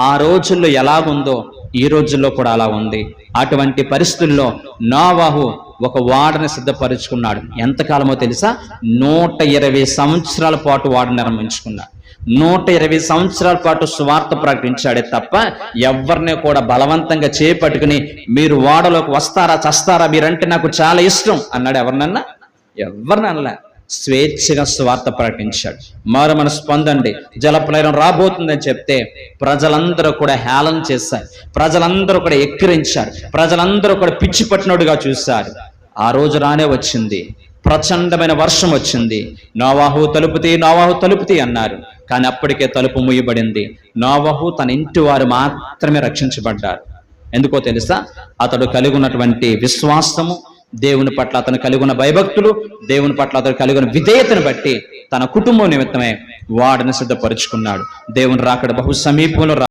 ఆ రోజుల్లో ఎలాగుందో ఈ రోజుల్లో కూడా అలా ఉంది. అటువంటి పరిస్థితుల్లో నోవహు ఒక ఓడని సిద్ధపరుచుకున్నాడు. ఎంతకాలమో తెలుసా? 120 సంవత్సరాల పాటు ఓడ నిర్మించుకున్నాడు. 120 సంవత్సరాల పాటు సువార్త ప్రకటించాడే తప్ప ఎవరిని కూడా బలవంతంగా చేపట్టుకుని మీరు ఓడలోకి వస్తారా చస్తారా, మీరంటే నాకు చాలా ఇష్టం అన్నాడు. ఎవరినన్నా? ఎవరినన్నా. స్వేచ్ఛగా సువార్త ప్రకటించాడు. మారు మనసు పొందండి, జలప్రళయం రాబోతుందని చెప్తే ప్రజలందరూ కూడా హేళన చేశారు, ప్రజలందరూ కూడా ఎక్కిరించారు, ప్రజలందరూ కూడా పిచ్చి పట్టినట్టుగా చూశారు. ఆ రోజు రానే వచ్చింది, ప్రచండమైన వర్షం వచ్చింది. నోవహు తలుపుతీ, నోవహు తలుపుతీ అన్నారు. కానీ అప్పటికే తలుపు మూయబడింది. నోవహు తన ఇంటి వారు మాత్రమే రక్షించబడ్డారు. ఎందుకో తెలుసా? అతడు కలిగి ఉన్నటువంటి విశ్వాసము, దేవుని పట్ల అతను కలిగి ఉన్న భయభక్తులు, దేవుని పట్ల అతను కలిగి ఉన్న విధేయతను బట్టి తన కుటుంబం నిమిత్తమే వాడిని సిద్ధపరుచుకున్నాడు. దేవుని రాకడ బహు సమీపంలో